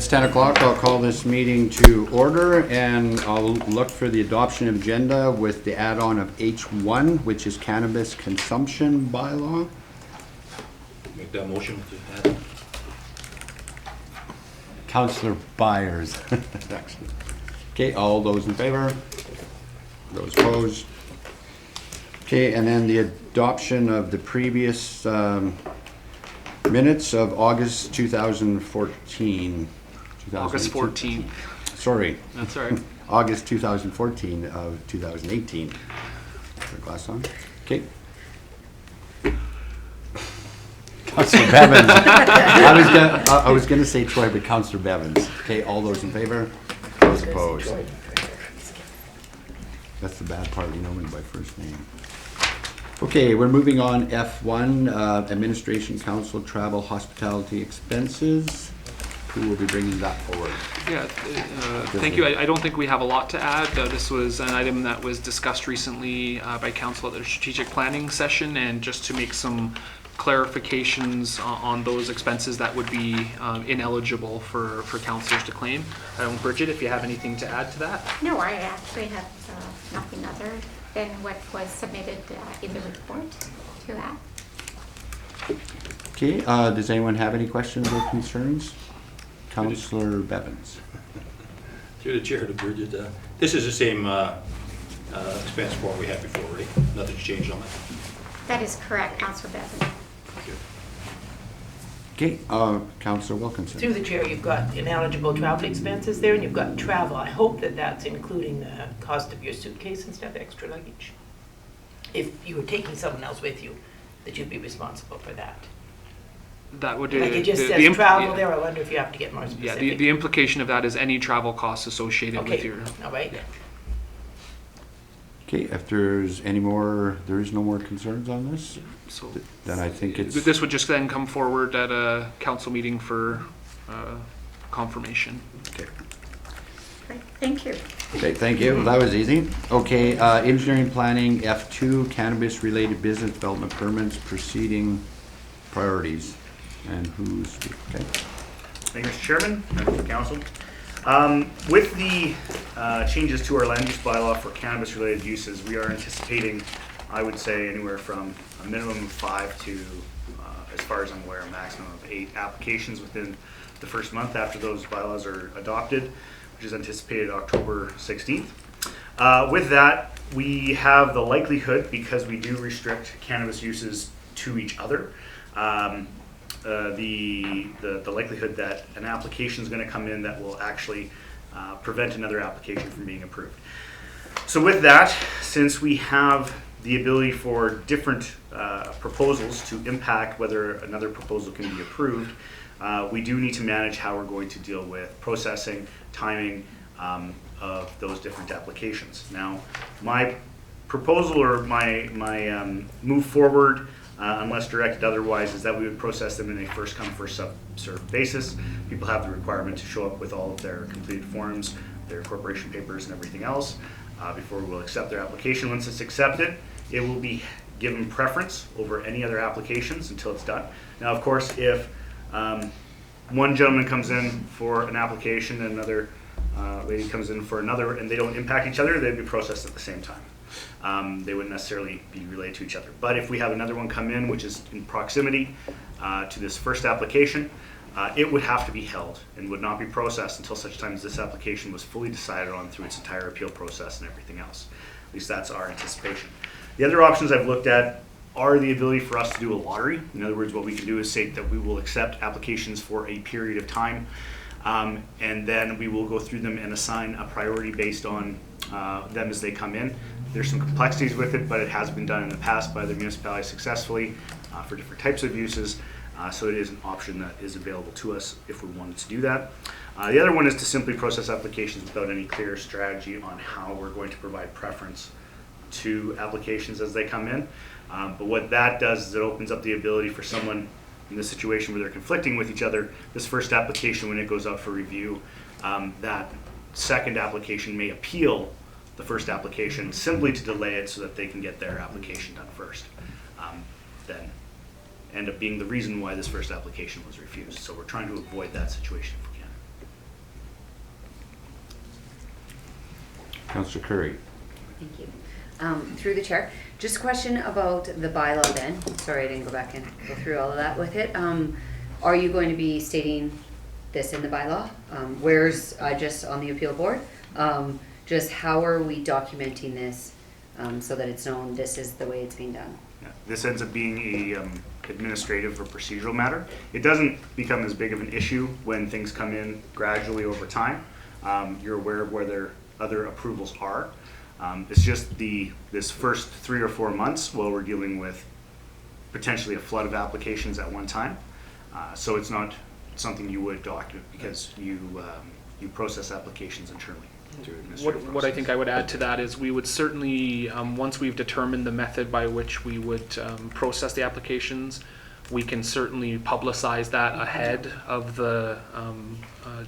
It's 10 o'clock. I'll call this meeting to order, and I'll look for the adoption agenda with the add-on of H1, which is cannabis consumption bylaw. Make that motion to add. Councillor Byers. Okay, all those in favor? Those opposed? Okay, and then the adoption of the previous minutes of August 2014. August 14th. Sorry. That's all right. August 2014 of 2018. Put the glass on. Okay. Councillor Bevins. I was gonna say Troy, but Councillor Bevins. Okay, all those in favor? Those opposed? That's the bad part, you know me by first name. Okay, we're moving on. F1, Administration Council Travel Hospitality Expenses. Who will be bringing that forward? Yeah, thank you. I don't think we have a lot to add. This was an item that was discussed recently by council at their strategic planning session, and just to make some clarifications on those expenses that would be ineligible for councillors to claim. Bridget, if you have anything to add to that? No, I actually have nothing other than what was submitted in the report to add. Okay, does anyone have any questions or concerns? Councillor Bevins. Through the chair to Bridget, this is the same expense form we had before, right? Nothing's changed on that. That is correct, Councillor Bevan. Okay, Councillor Wilkinson. Through the chair, you've got ineligible travel expenses there, and you've got travel. I hope that that's including the cost of your suitcase and stuff, extra luggage. If you were taking someone else with you, that you'd be responsible for that. That would Like it just says travel there, I wonder if you have to get more specific. Yeah, the implication of that is any travel costs associated with your. All right. Yeah. Okay, if there's any more, there is no more concerns on this, So then I think it's... this would just then come forward at a council meeting for confirmation. Okay. Great, thank you. Okay, thank you. That was easy. Okay, engineering planning, F2, cannabis-related business development permits, proceeding priorities. And who's, okay. Thank you, Mr. Chairman, members of council. With the changes to our land use bylaw for cannabis-related uses, we are anticipating, I would say, anywhere from a minimum of 5 to, as far as I'm aware, a maximum of 8 applications within the first month after those bylaws are adopted, which is anticipated October 16th. With that, we have the likelihood, because we do restrict cannabis uses to each other, the likelihood that an application is going to come in that will actually prevent another application from being approved. So with that, since we have the ability for different proposals to impact whether another proposal can be approved, we do need to manage how we're going to deal with processing, timing of those different applications. Now, my proposal or my move forward, unless directed otherwise, is that we would process them in a first come, first served basis. People have the requirement to show up with all of their completed forms, their corporation papers and everything else before we will accept their application. Once it's accepted, it will be given preference over any other applications until it's done. Now, of course, if one gentleman comes in for an application and another lady comes in for another and they don't impact each other, they'd be processed at the same time. They wouldn't necessarily be related to each other. But if we have another one come in, which is in proximity to this first application, it would have to be held and would not be processed until such time as this application was fully decided on through its entire appeal process and everything else. At least that's our anticipation. The other options I've looked at are the ability for us to do a lottery. In other words, what we can do is say that we will accept applications for a period of time, and then we will go through them and assign a priority based on them as they come in. There's some complexities with it, but it has been done in the past by the municipality successfully for different types of uses. So it is an option that is available to us if we wanted to do that. The other one is to simply process applications without any clear strategy on how we're going to provide preference to applications as they come in. But what that does is it opens up the ability for someone in the situation where they're conflicting with each other, this first application, when it goes out for review, that second application may appeal the first application simply to delay it so that they can get their application done first. Then end up being the reason why this first application was refused. So we're trying to avoid that situation if we can. Councillor Curry. Thank you. Through the chair, just a question about the bylaw then. Sorry, I didn't go back and go through all of that with it. Are you going to be stating this in the bylaw? Where's, just on the appeal board? Just how are we documenting this so that it's known this is the way it's being done? Yeah, this ends up being a administrative or procedural matter. It doesn't become as big of an issue when things come in gradually over time. You're aware of where their other approvals are. It's just this first 3 or 4 months while we're dealing with potentially a flood of applications at one time. So it's not something you would document because you process applications internally through administrative What I think I process. would add to that is we would certainly, once we've determined the method by which we would process the applications, we can certainly publicize that ahead of the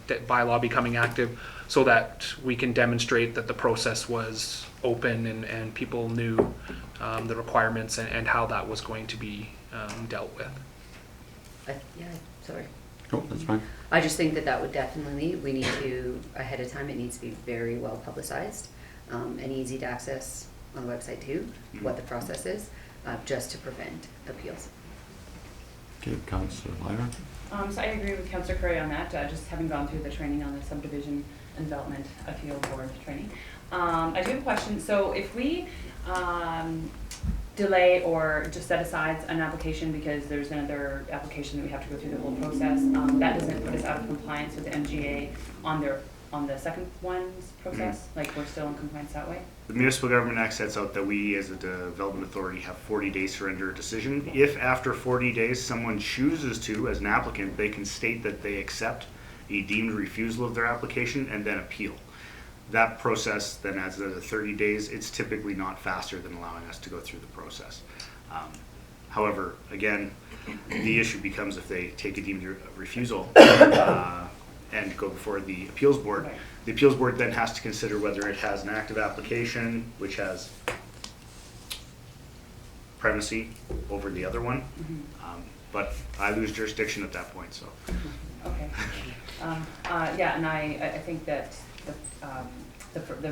bylaw becoming active so that we can demonstrate that the process was open and people knew the requirements and how that was going to be dealt with. Yeah, sorry. Oh, that's fine. I just think that would definitely, we need to, ahead of time, it needs to be very well publicized and easy to access on the website too, what the process is, just to prevent appeals. Okay, Councillor Lyra. So I agree with Councillor Curry on that, just having gone through the training on the subdivision and development appeal board training. I do have a question. So if we delay or just set aside an application because there's another application that we have to go through the whole process, that doesn't put us out of compliance with the MGA on the second one's process? Like we're still in compliance that way? The Municipal Government Act sets out that we as a development authority have 40 days to render a decision. If after 40 days someone chooses to, as an applicant, they can state that they accept a deemed refusal of their application and then appeal. That process then adds another 30 days. It's typically not faster than allowing us to go through the process. However, again, the issue becomes if they take a deemed refusal and go before the appeals board. Right. The appeals board then has to consider whether it has an active application, which has primacy over the other one. But I lose jurisdiction at that point, so. Okay. Yeah, and I think that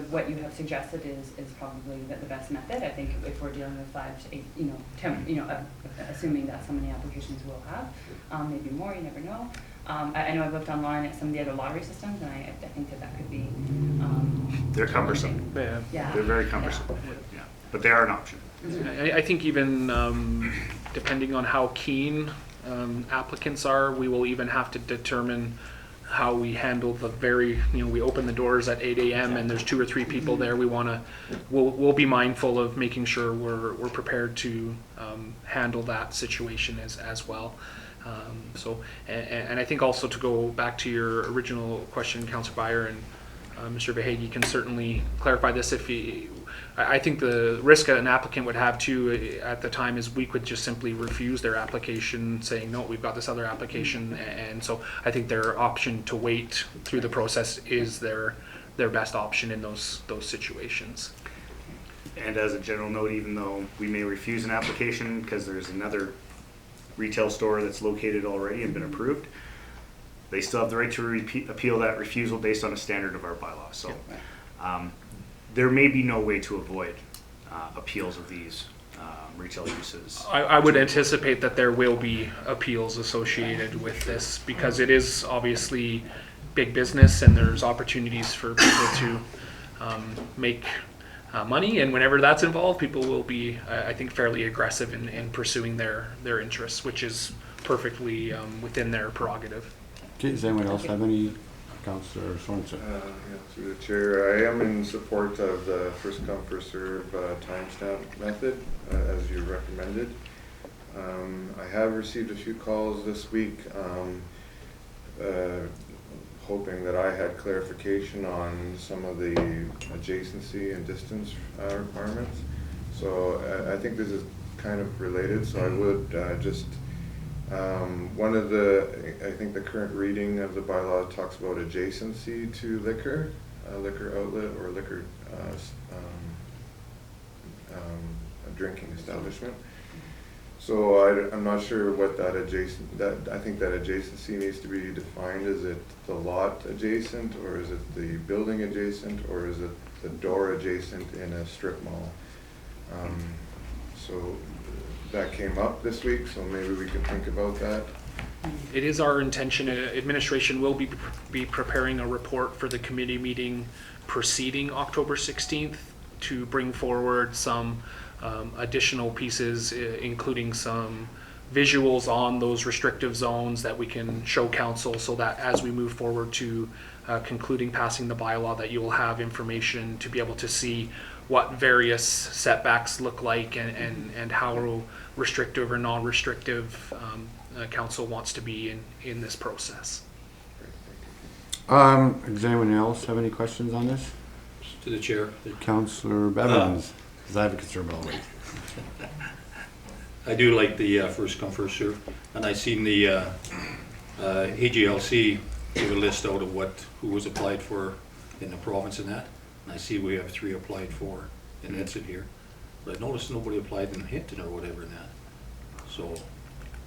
what you have suggested is probably the best method. I think if we're dealing with 5 to 8, assuming that so many applications will have, maybe more, you never know. I know I've looked online at some of the other lottery systems, and I think that could be. They're cumbersome. Yeah. They're very cumbersome. Yeah. But they are an option. I think even depending on how keen applicants are, we will even have to determine how we handle the we open the doors at 8 a.m. and there's 2 or 3 people there. We'll be mindful of making sure we're prepared to handle that situation as well. And I think also to go back to your original question, Councillor Beyer and Mr. Verhaeghe can certainly clarify this if he. I think the risk an applicant would have too at the time is we could just simply refuse their application saying, no, we've got this other application. And so I think their option to wait through the process is their best option in those situations. And as a general note, even though we may refuse an application because there's another retail store that's located already and been approved, they still have the right to appeal that refusal based on a standard of our bylaws. So there may be no way to avoid appeals of these retail uses. I would anticipate that there will be appeals associated with this because it is obviously big business and there's opportunities for people to make money, and whenever that's involved, people will be, I think, fairly aggressive in pursuing their interests, which is perfectly within their prerogative. Okay, does anyone else have any? Councillor Sorensen. Through the chair, I am in support of the first come first serve timestamp method as you recommended. I have received a few calls this week hoping that I had clarification on some of the adjacency and distance requirements. So I think this is kind of related, so I would just one of I think the current reading of the bylaw talks about adjacency to liquor outlet or liquor drinking establishment. So I'm not sure what that I think that adjacency needs to be defined. Is it the lot adjacent, or is it the building adjacent, or is it the door adjacent in a strip mall? So that came up this week, so maybe we can think about that. It is our intention, administration will be preparing a report for the committee meeting preceding October 16th to bring forward some additional pieces, including some visuals on those restrictive zones that we can show council, so that as we move forward to concluding passing the bylaw, that you will have information to be able to see what various setbacks look like and how restrictive or non-restrictive council wants to be in this process. Does anyone else have any questions on this? To the chair. Councillor Bevins, because I have a concern about always. I do like the first come, first serve, and I seen the AGLC give a list out of who was applied for in the province and that, and I see we have 3 applied for in Edson here, but I noticed nobody applied in Hinton or whatever in that, so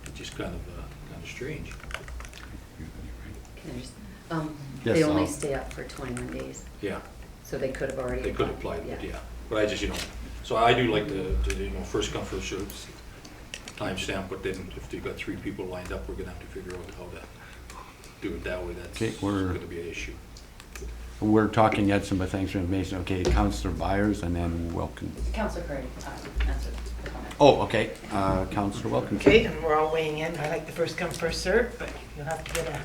it's just kind of strange. Can I just, Yes, they only I'll- stay up for 21 days, Yeah, so they could have already. they could apply, but yeah, but I just, so I do like the first come, first served timestamp, but then if you've got 3 people lined up, we're gonna have to figure out how to do it that way. That's Okay, gonna be an issue. We're talking Edson, but thanks for information. Okay, Councillor Byers and then Wilkins. Councillor Curry, answer the comment. Oh, okay, Councillor Wilkins. Okay, and we're all weighing in. I like the first come, first served, but you'll have to get a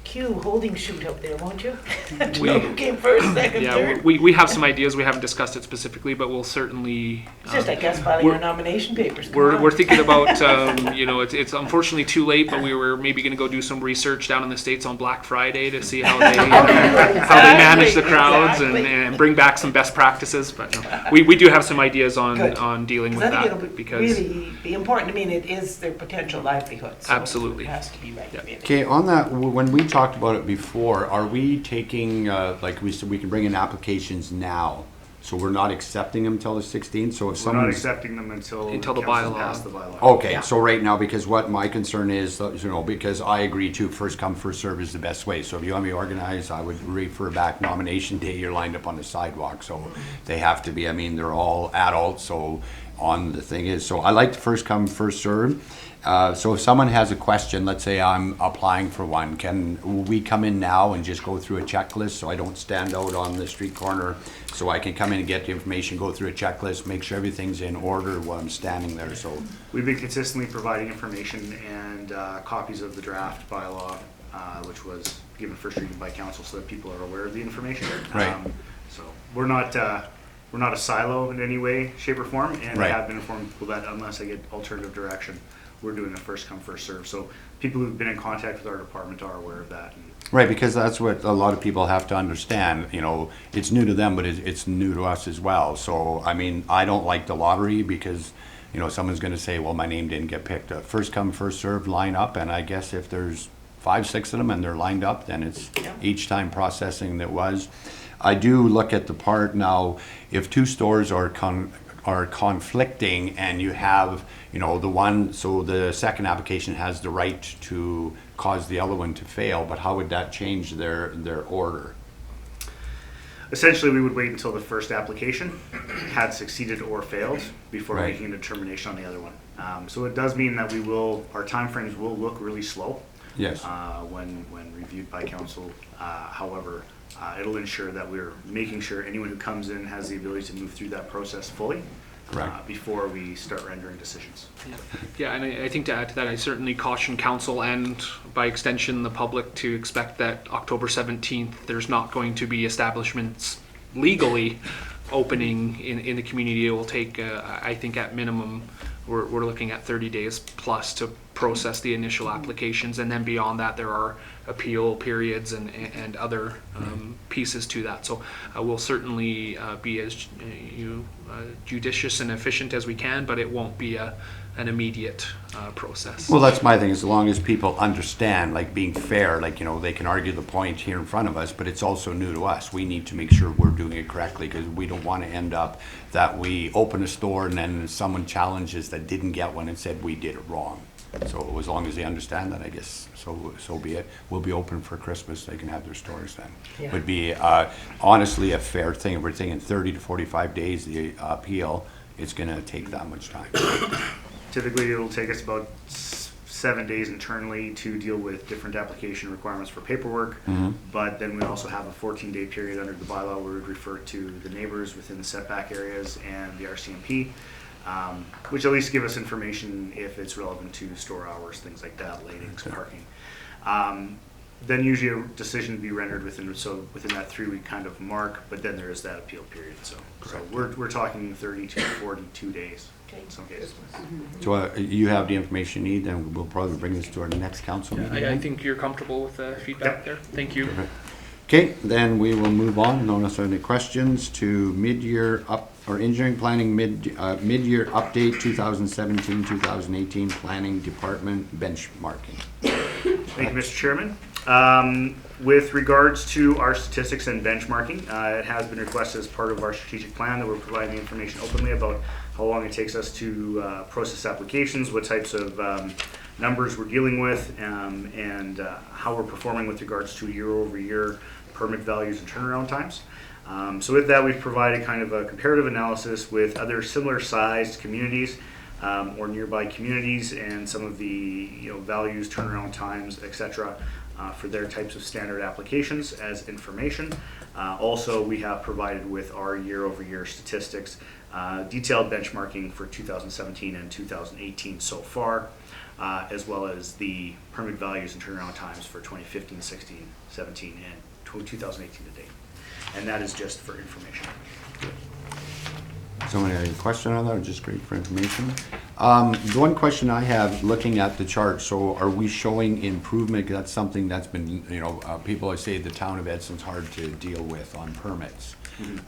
queue holding shoot up there, won't you? Who came first, second, Yeah, third? we have some ideas. We haven't discussed it specifically, but we'll certainly. It's just, I guess, filing we're- your nomination papers. Come We're on. thinking about, it's unfortunately too late, but we were maybe going to go do some research down in the States on Black Friday to see how they manage the crowds Exactly. and bring back some best practices. But no, we do have some ideas Good. on dealing with Because I think that it'll because really be important. I mean, it is their potential livelihood. So Absolutely. It has to be right. Yeah. Really. Okay, on that, when we talked about it before, are we taking, like we said, we can bring in applications now? So we're not accepting them until the 16th? So if We're not someone's... accepting them until Until the council bylaw. passed the bylaw. Okay, Yeah. so right now, because what my concern is, because I agree too, first come, first serve is the best way. So if you want me organized, I would refer back nomination day, you're lined up on the sidewalk. So they have to be, they're all adults, so on the thing is, so I like the first come, first serve. So if someone has a question, let's say I'm applying for one, can we come in now and just go through a checklist so I don't stand out on the street corner? So I can come in and get the information, go through a checklist, make sure everything's in order while I'm standing there, so. We've been consistently providing information and copies of the draft bylaw, which was given first reading by council so that people are aware of the information. Right. So we're not a silo in any way, shape or form, and I Right. have been informed people that unless I get alternative direction, we're doing a first come, first serve. So people who've been in contact with our department are aware of that. Right, because that's what a lot of people have to understand, it's new to them, but it's new to us as well. So, I don't like the lottery because, someone's gonna say, well, my name didn't get picked. First come, first served, line up, and I guess if there's 5, 6 of them and they're lined up, then it's each time processing that was. I do look at the part now, if 2 stores are conflicting and you have, the one, so the second application has the right to cause the other one to fail, but how would that change their order? Essentially, we would wait until the first application had succeeded or failed before Right. making a determination on the other one. So it does mean that our timeframes will look really slow. Yes. When reviewed by council. However, it'll ensure that we're making sure anyone who comes in has the ability to move through that process fully. Correct. Before we start rendering decisions. Yeah, and I think to add to that, I certainly caution council and by extension the public to expect that October 17th, there's not going to be establishments legally opening in the community. It will take, I think at minimum, we're looking at 30 days plus to process the initial applications, and then beyond that there are appeal periods and other pieces to that. So we'll certainly be as judicious and efficient as we can, but it won't be a an immediate process. Well, that's my thing, as long as people understand, like being fair, like, you know, they can argue the point here in front of us, but it's also new to us. We need to make sure we're doing it correctly, because we don't want to end up that we open a store and then someone challenges that didn't get one and said we did it wrong. So as long as they understand that, I guess, so be it. We'll be open for Christmas, they can have their stores then. Yeah. Would be honestly a fair thing. If we're thinking 30 to 45 days, the appeal, it's gonna take that much time. Typically, it'll take us about 7 days internally to deal with different application requirements for paperwork. But then we also have a 14-day period under the bylaw where we refer to the neighbors within the setback areas and the RCMP, which at least give us information if it's relevant to store hours, things like that, latings, parking. Then usually a decision to be rendered within that 3-week kind of mark, but then there is that appeal period. So we're talking 30 to 42 days in some cases. So you have the information you need, then we'll probably bring this to our next council meeting. I think you're comfortable with the feedback there. Thank you. Okay, then we will move on, unless there are any questions, to mid-year engineering planning mid-year update 2017-2018 planning department benchmarking. Thank you, Mr. Chairman. With regards to our statistics and benchmarking, it has been requested as part of our strategic plan that we're providing the information openly about how long it takes us to process applications, what types of numbers we're dealing with, and how we're performing with regards to year-over-year permit values and turnaround times. So with that, we've provided kind of a comparative analysis with other similar sized communities or nearby communities, and some of the values, turnaround times, etc. For their types of standard applications as information. Also, we have provided with our year-over-year statistics, detailed benchmarking for 2017 and 2018 so far, as well as the permit values and turnaround times for 2015, 16, 17, and 2018 to date. And that is just for information. Somebody have a question on that, or just great for information? The one question I have, looking at the chart, so are we showing improvement? 'Cause that's something that's been, people always say the town of Edson's hard to deal with on permits.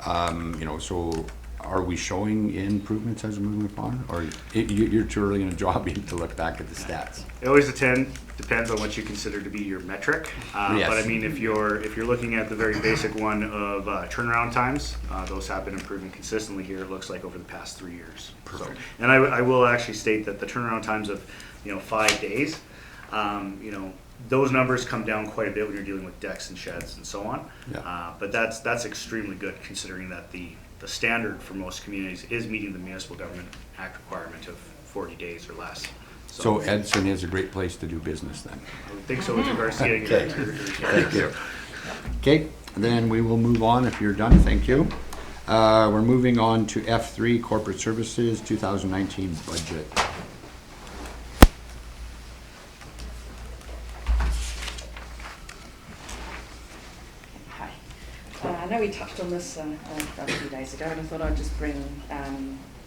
So are we showing improvements as we're moving on? Or you're too early in a job to look back at the stats? It always depends on what you consider to be your metric. Yes. But I mean, if you're looking at the very basic one of turnaround times, those have been improving consistently here, it looks like, over the past 3 years. Perfect. So, and I will actually state that the turnaround times of 5 days, those numbers come down quite a bit when you're dealing with decks and sheds and so on. Yeah. But that's extremely good, considering that the standard for most communities is meeting the Municipal Government Act requirement of 40 days or less. So Edson is a great place to do business then? I would think so with regards to getting Okay. Thank you. Okay, then we will move on if you're done, thank you. We're moving on to F3, Corporate Services, 2019 budget. Hi. I know we touched on this a few days ago, and I thought I'd just bring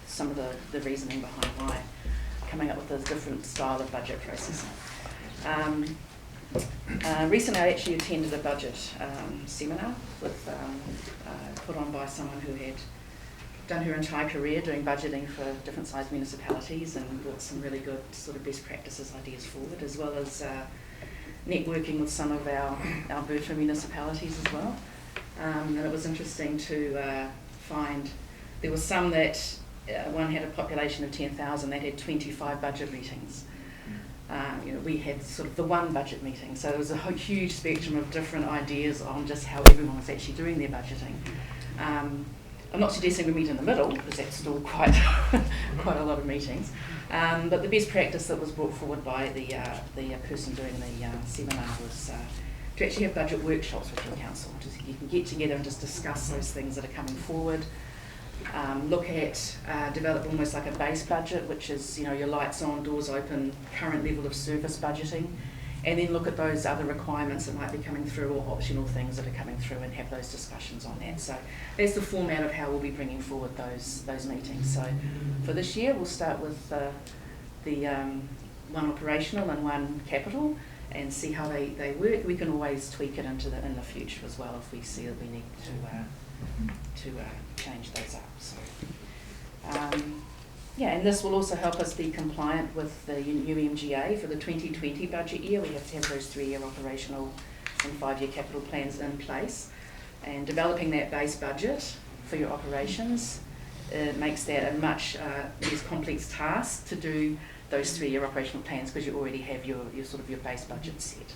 some of the reasoning behind why coming up with a different style of budget processing. Recently, I actually attended a budget seminar with, put on by someone who had done her entire career doing budgeting for different sized municipalities, and brought some really good sort of best practices ideas forward, as well as networking with some of our Alberta municipalities as well. And it was interesting to find there were some that one had a population of 10,000 that had 25 budget meetings. We had sort of the one budget meeting, so there was a huge spectrum of different ideas on just how everyone was actually doing their budgeting. I'm not suggesting we meet in the middle, because that's still quite quite a lot of meetings. But the best practice that was brought forward by the person doing the seminar was to actually have budget workshops with your council. You can get together and just discuss those things that are coming forward. Look at, develop almost like a base budget, which is, your lights on, doors open, current level of service budgeting, and then look at those other requirements that might be coming through, or optional things that are coming through, and have those discussions on that. So that's the format of how we'll be bringing forward those meetings. So for this year, we'll start with the one operational and one capital, and see how they work. We can always tweak it in the future as well if we see that we need to change those up. So Yeah, and this will also help us be compliant with the UMGA for the 2020 budget year. We have to have those 3-year operational and 5-year capital plans in place. And developing that base budget for your operations makes that a much less complex task to do those 3-year operational plans because you already have your sort of your base budget set.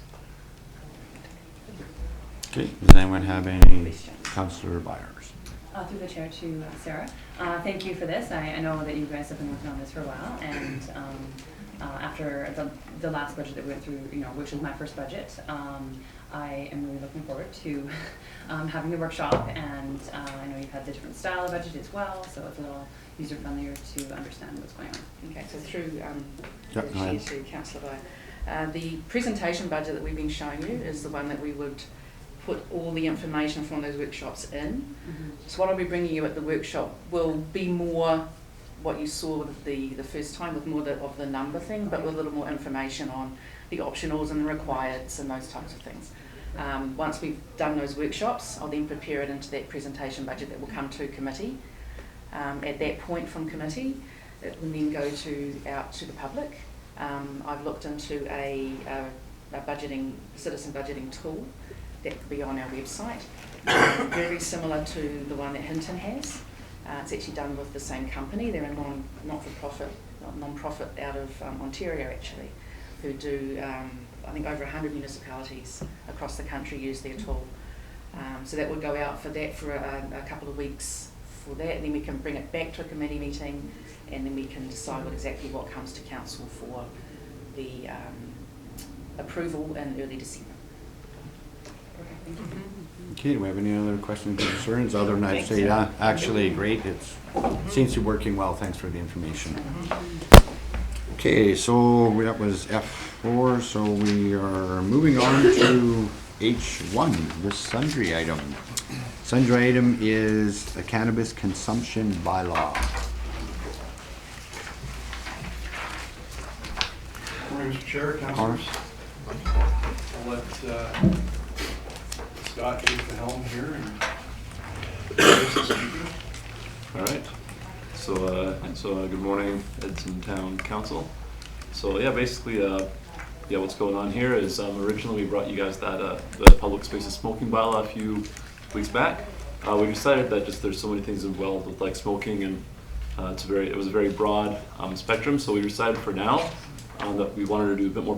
Okay, does anyone have any? Questions? Councillor Byers. Through the chair to Sarah. Thank you for this. I know that you guys have been working on this for a while, and after the last budget that we went through, which was my first budget, I am really looking forward to having the workshop, and I know you've had the different style of budget as well, so it's a little user-friendlier to understand what's going on. Okay, so through go the ahead. chair to Councillor Byer. The presentation budget that we've been showing you is the one that we would put all the information from those workshops in. So what I'll be bringing you at the workshop will be more what you saw the first time, with more of the number thing, but with a little more information on the optionals and the requireds and those types of things. Once we've done those workshops, I'll then prepare it into that presentation budget that will come to committee. At that point from committee, it will then go out to the public. I've looked into a citizen budgeting tool that could be on our website, very similar to the one that Hinton has. It's actually done with the same company. They're a non-profit out of Ontario actually, who do I think over 100 municipalities across the country use their tool. So that would go out for that for a couple of weeks for that, and then we can bring it back to a committee meeting, and then we can decide exactly what comes to council for the approval in early December. Okay, do we have any other questions or concerns? Other than I'd say, actually, great. It seems to be working well. Thanks for the information. Okay, so that was F4. So we are moving on to H1, the sundry item. Sundry item is the cannabis consumption bylaw. Morning, Mr. Chair, councilors. I'll let Scott take the helm here and all right. So good morning, Edson Town Council. So yeah, basically, what's going on here is originally we brought you guys that the public spaces smoking bylaw a few weeks back. We decided that just there's so many things involved with like smoking, and it was a very broad spectrum. So we decided for now that we wanted to do a bit more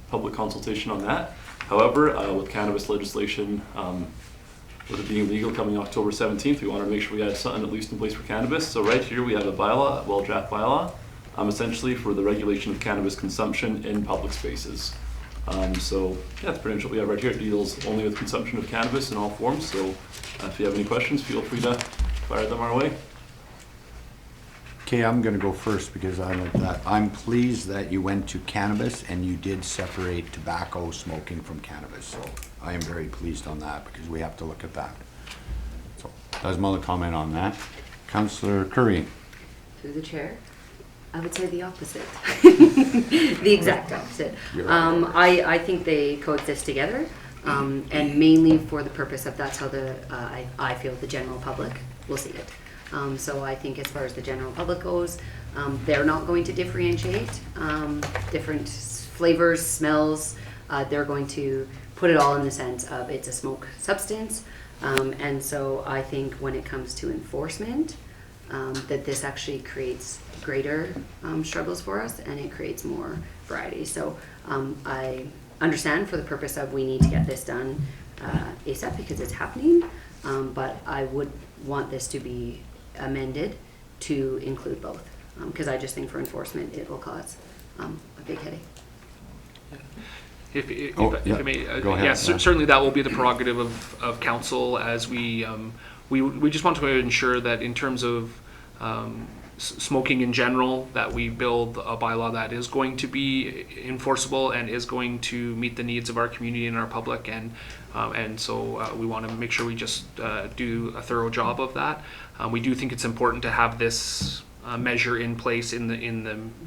public consultation on that. However, with cannabis legislation, with it being legal coming October 17th, we wanted to make sure we had something at least in place for cannabis. So right here we have a bylaw, well-draft bylaw, essentially for the regulation of cannabis consumption in public spaces. So yeah, that's pretty much what we have right here. It deals only with consumption of cannabis in all forms. So if you have any questions, feel free to fire them our way. Okay, I'm gonna go first because I like that. I'm pleased that you went to cannabis and you did separate tobacco smoking from cannabis. So I am very pleased on that because we have to look at that. So that's my only comment on that. Councillor Curry. Through the chair, I would say the opposite. The exact opposite. I think they coexist together, and mainly for the purpose of that's how I feel the general public will see it. So I think as far as the general public goes, they're not going to differentiate different flavors, smells. They're going to put it all in the sense of it's a smoke substance. And so I think when it comes to enforcement, that this actually creates greater struggles for us, and it creates more variety. So I understand for the purpose of we need to get this done ASAP because it's happening, but I would want this to be amended to include both, because I just think for enforcement it will cause a big headache. If I may, Go ahead, yes, certainly that will be the prerogative of council as we just want to ensure that in terms of smoking in general, that we build a bylaw that is going to be enforceable and is going to meet the needs of our community and our public, and so we want to make sure we just do a thorough job of that. We do think it's important to have this measure in place in the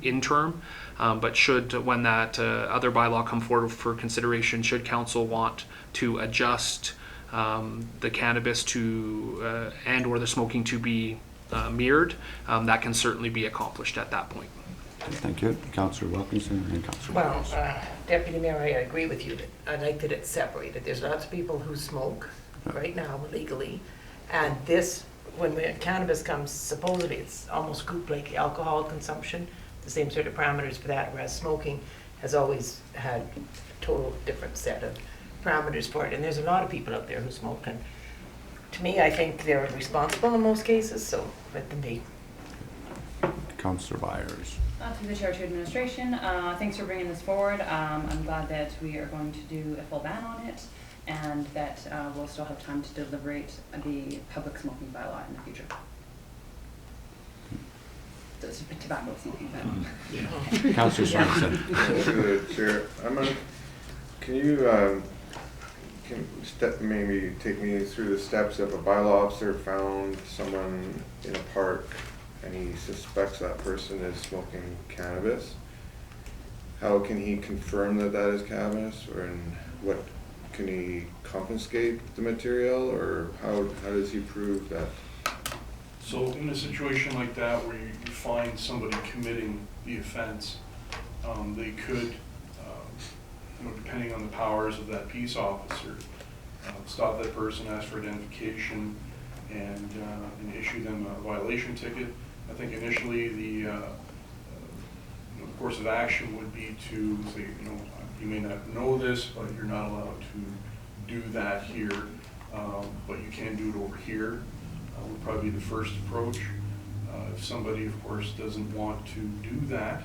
interim, but when that other bylaw come forward for consideration, should council want to adjust the cannabis to and or the smoking to be mirrored, that can certainly be accomplished at that point. Thank you. Councillor Wilkinson and Councillor Well, Myers. Deputy Mayor, I agree with you. That I like that it's separated. There's lots of people who smoke right now legally, and this, when cannabis comes, supposedly it's almost grouped like alcohol consumption, the same sort of parameters for that, whereas smoking has always had a total different set of parameters for it. And there's a lot of people out there who smoke, and to me, I think they're responsible in most cases, so let them be. Councillor Myers. Through the chair to administration, thanks for bringing this forward. I'm glad that we are going to do a full ban on it, and that we'll still have time to deliberate the public smoking bylaw in the future. So it's a tobacco smoking bylaw. Councillor Swanson. Through the chair, can you maybe take me through the steps if a bylaw officer found someone in a park and he suspects that person is smoking cannabis? How can he confirm that that is cannabis, or what can he confiscate the material, or how does he prove that? So in a situation like that where you find somebody committing the offense, they could, depending on the powers of that peace officer, stop that person, ask for identification, and issue them a violation ticket. I think initially the course of action would be to say, you may not know this, but you're not allowed to do that here, but you can do it over here. Would probably be the first approach. If somebody, of course, doesn't want to do that,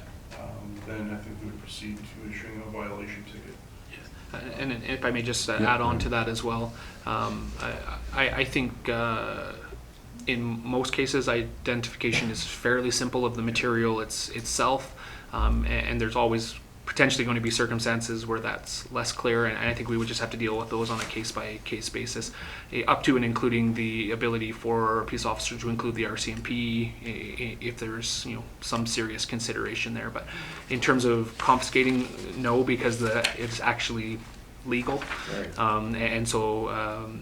then I think we would proceed to issuing a violation ticket. And if I may just add on to that as well, I think in most cases identification is fairly simple of the material itself, and there's always potentially going to be circumstances where that's less clear, and I think we would just have to deal with those on a case-by-case basis, up to and including the ability for police officers to include the RCMP if there's some serious consideration there. But in terms of confiscating, no, because it's actually legal. Right. And so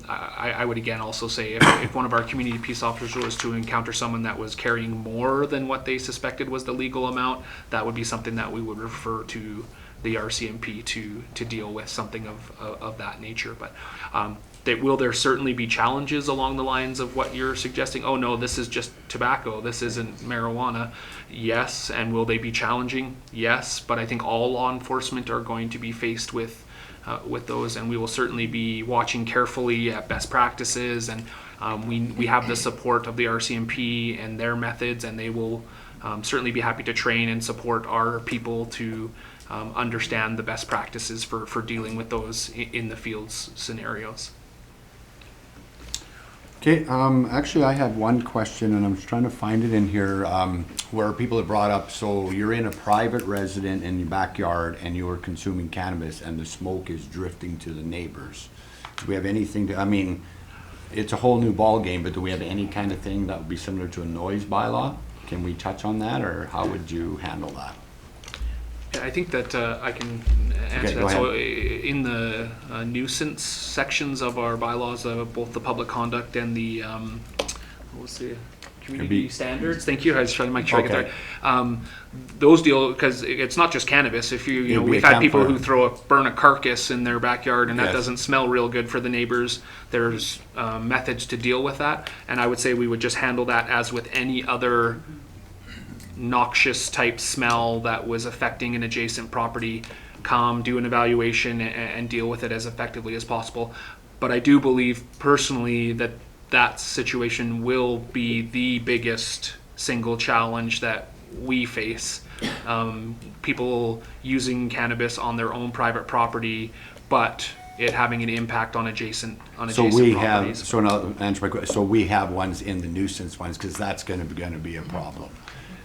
I would again also say if one of our community peace officers was to encounter someone that was carrying more than what they suspected was the legal amount, that would be something that we would refer to the RCMP to deal with, something of that nature. But will there certainly be challenges along the lines of what you're suggesting? Oh no, this is just tobacco, this isn't marijuana. Yes. And will they be challenging? Yes. But I think all law enforcement are going to be faced with those, and we will certainly be watching carefully at best practices, and we have the support of the RCMP and their methods, and they will certainly be happy to train and support our people to understand the best practices for dealing with those in the fields scenarios. Okay, actually I had one question, and I'm just trying to find it in here, where people have brought up, so you're in a private residence in your backyard and you are consuming cannabis and the smoke is drifting to the neighbors. Do we have anything to, it's a whole new ball game, but do we have any kind of thing that would be similar to a noise bylaw? Can we touch on that, or how would you handle that? Yeah, I think that I can answer go that. So ahead. in the nuisance sections of our bylaws, both the public conduct and the community standards. Thank you. I was trying to make sure I get Okay. that right. Those deal, because it's not just cannabis. If It'd be we've a had people campfire. who burn a carcass in their backyard, and that Yes. doesn't smell real good for the neighbors. There's methods to deal with that, and I would say we would just handle that as with any other noxious type smell that was affecting an adjacent property. Do an evaluation and deal with it as effectively as possible. But I do believe personally that situation will be the biggest single challenge that we face. People using cannabis on their own private property, but it having an impact on adjacent So we have, properties. so now, answer my question, so we have ones in the nuisance ones, because that's gonna be a problem.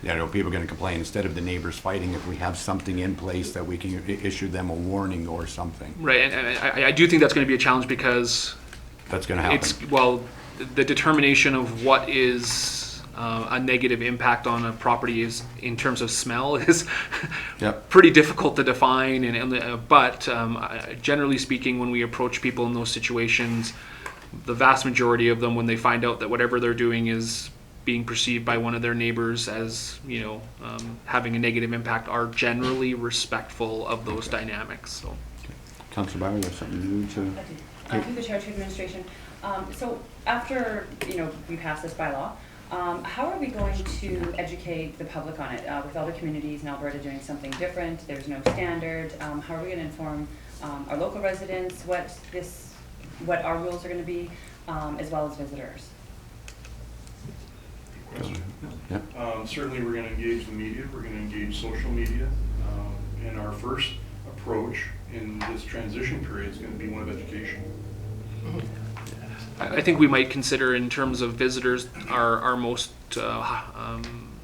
People are gonna complain, instead of the neighbors fighting, if we have something in place that we can issue them a warning or something. Right, and I do think that's going to be a challenge because That's gonna happen. the determination of what is a negative impact on a property is, in terms of smell, is Yep. pretty difficult to define. But generally speaking, when we approach people in those situations, the vast majority of them, when they find out that whatever they're doing is being perceived by one of their neighbors as, having a negative impact are generally respectful of those dynamics, so. Councillor Bauer, you have something new to? I do. Through the chair to administration. So after, we pass this bylaw, how are we going to educate the public on it? With other communities in Alberta doing something different, there's no standard. How are we going to inform our local residents what our rules are going to be, as well as visitors? Question. Yeah. Certainly, we're going to engage the media. We're going to engage social media. And our first approach in this transition period is going to be one of education. I think we might consider, in terms of visitors, our most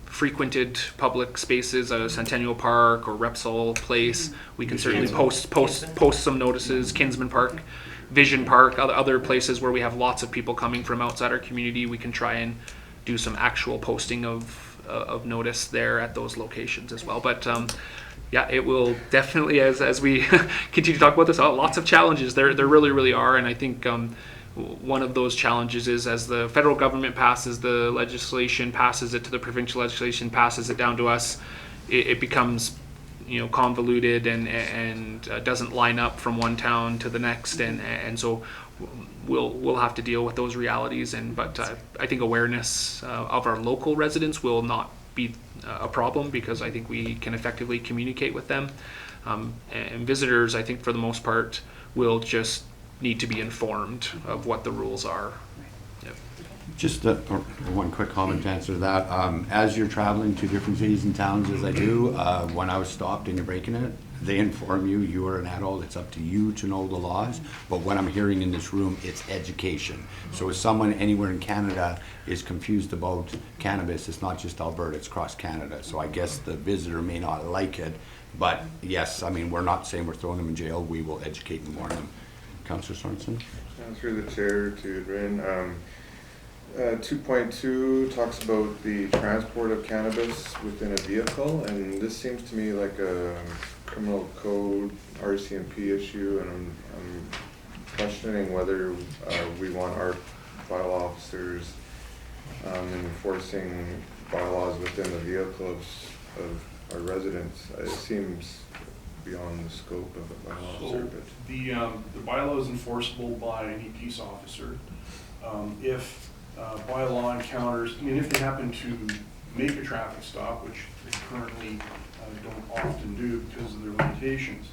frequented public spaces, Centennial Park or Repsol Place. We can certainly post some notices. Kinsman Park, Vision Park, other places where we have lots of people coming from outside our community. We can try and do some actual posting of notice there at those locations as well. But yeah, it will definitely, as we continue to talk about this, lots of challenges. There really, really are, and I think one of those challenges is, as the federal government passes the legislation, passes it to the provincial legislation, passes it down to us, it becomes convoluted and doesn't line up from one town to the next, and so we'll have to deal with those realities. But I think awareness of our local residents will not be a problem, because I think we can effectively communicate with them, and visitors, I think for the most part, will just need to be informed of what the rules are. Yep. Just one quick comment to answer that. As you're traveling to different cities and towns, as I do, when I was stopped and you're breaking it, they inform you, you are an adult, it's up to you to know the laws. But what I'm hearing in this room, it's education. So if someone anywhere in Canada is confused about cannabis, it's not just Alberta, it's across Canada. So I guess the visitor may not like it, but yes, I mean, we're not saying we're throwing them in jail, we will educate and warn them. Councillor Sorensen? Through the chair to Adrian. 2.2 talks about the transport of cannabis within a vehicle, and this seems to me like a criminal code RCMP issue, and I'm questioning whether we want our bylaw officers enforcing bylaws within the vehicles of our residents. It seems beyond the scope of a bylaw officer. The bylaw is enforceable by any peace officer. If bylaw encounters, if they happen to make a traffic stop, which they currently don't often do because of their limitations,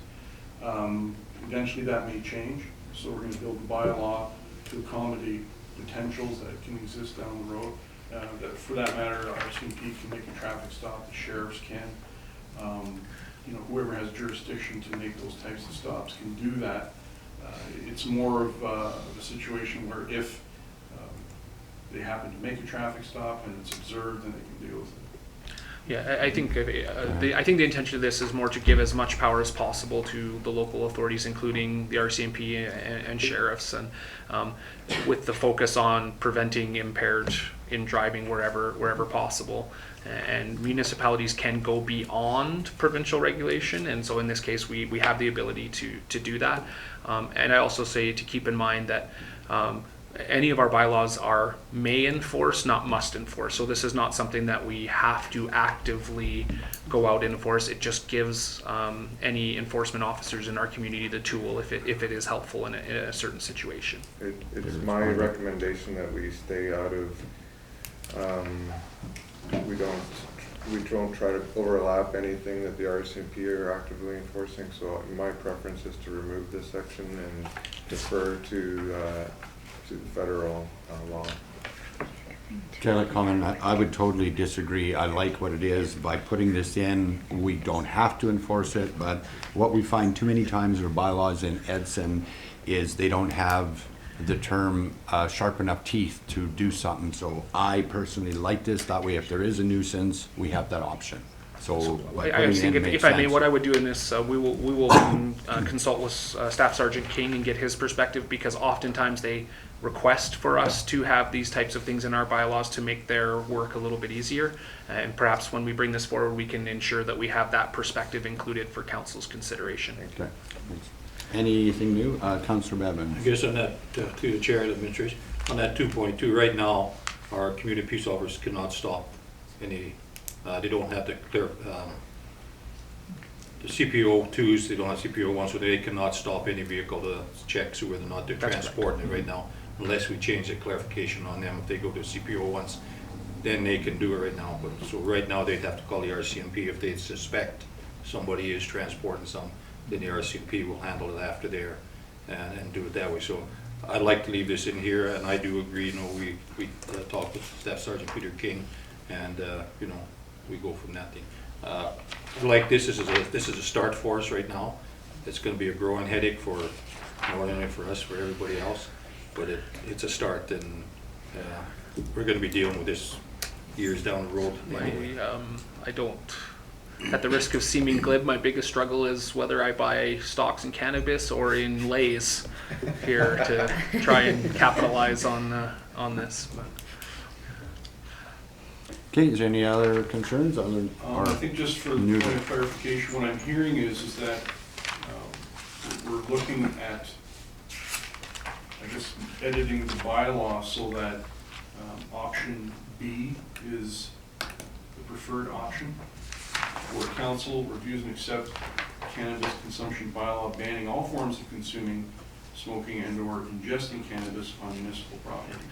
eventually that may change. So we're going to build the bylaw to accommodate potentials that can exist down the road. That for that matter, RCMP can make a traffic stop, the sheriffs can. Whoever has jurisdiction to make those types of stops can do that. It's more of a situation where if they happen to make a traffic stop and it's observed, then they can deal with it. Yeah, I think the intention of this is more to give as much power as possible to the local authorities, including the RCMP and sheriffs, and with the focus on preventing impaired in driving wherever possible. And municipalities can go beyond provincial regulation, and so in this case we have the ability to do that. And I also say to keep in mind that any of our bylaws may enforce, not must enforce. So this is not something that we have to actively go out and enforce. It just gives any enforcement officers in our community the tool if it is helpful in a certain situation. It's my recommendation that we stay out of, we don't try to overlap anything that the RCMP are actively enforcing. So my preference is to remove this section and defer to the federal law. Can I comment? I would totally disagree. I like what it is. By putting this in, we don't have to enforce it, but what we find too many times with bylaws in Edson is they don't have the term sharp enough teeth to do something. So I personally like this. That way, if there is a nuisance, we have that option. So I think if I may, what I would do in this, we will consult with Staff Sergeant King and get his perspective, because oftentimes they request for us to have these types of things in our bylaws to make their work a little bit easier. And perhaps when we bring this forward, we can ensure that we have that perspective included for council's consideration. Okay. Anything new? Councillor Bevin. I guess on that, through the chair of the administration, on that 2.2, right now, our community peace officers cannot stop any, they don't have the clear, the CPO twos, they don't have CPO ones, so they cannot stop any vehicle to check so whether or not they're That's transporting it right now, unless we change the clarification on them. If they go to CPO ones, then they can do it right now. But so right now, they'd have to call the RCMP if they suspect somebody is transporting some, then the RCMP will handle it after there and do it that way. So I'd like to leave this in here, and I do agree, you know, we talked with Staff Sergeant Peter King, and, you know, we go from that thing. Like this is a start for us right now. It's gonna be a growing headache for, not only for us, for everybody else, but it's a start, and we're gonna be dealing with this years down the road. Anyway. I don't, at the risk of seeming glib, my biggest struggle is whether I buy stocks in cannabis or in Lay's here to try and capitalize on this. But. Okay, is there any other concerns other? I think just for the new point of clarification, what I'm hearing is that we're looking at, I guess, editing the bylaw so that option B is the preferred option, where council reviews and accepts cannabis consumption bylaw banning all forms of consuming, smoking, and/or ingesting cannabis on municipal property.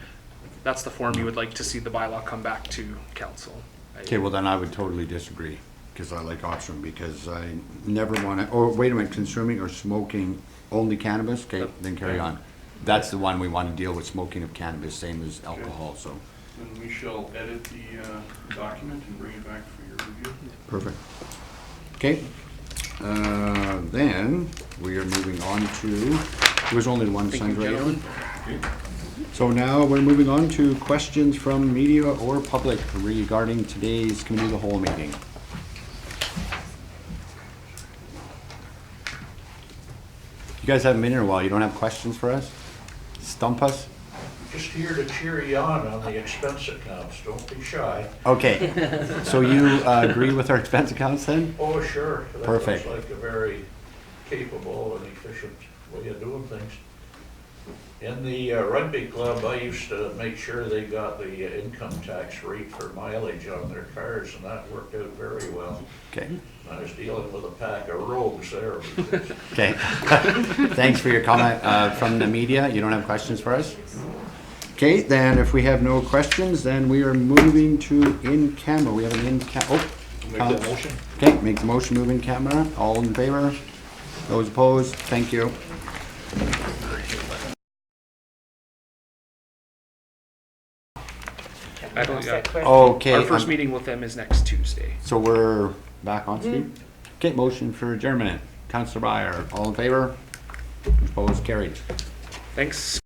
That's the form you would like to see the bylaw come back to council. Okay, well then I would totally disagree, because I like option, because I never want to, oh, wait a minute, consuming or smoking only cannabis? Okay, then carry on. That's the one we want to deal with, smoking of cannabis, same as alcohol, so. Then we shall edit the document and bring it back for your review. Perfect. Okay, then we are moving on to, there was only one Thank signed you, right gentlemen. So now we're moving on to questions from media or public regarding today's committee of the whole meeting. You guys haven't been here in a while. You don't have questions for us? Stump us? Just here to cheer you on the expense accounts, don't be shy. Okay, so you agree with our expense accounts then? Oh, sure. Perfect. That looks like a very capable and efficient way of doing things. In the rugby club, I used to make sure they got the income tax rate for mileage on their cars, and that worked out very well. Okay. I was dealing with a pack of rogues there. Okay. Thanks for your comment from the media. You don't have questions for us? Okay, then if we have no questions, then we are moving to in camera. We have an in camera. Oh, Make that motion. okay, make the motion, move in camera. All in favor? Those opposed? Thank you. I don't, yeah. Okay. Our first meeting with them is next Tuesday. So we're back on speed? Okay, motion for adjournment. Councillor Breyer, all in favor? Opposed? Carried. Thanks.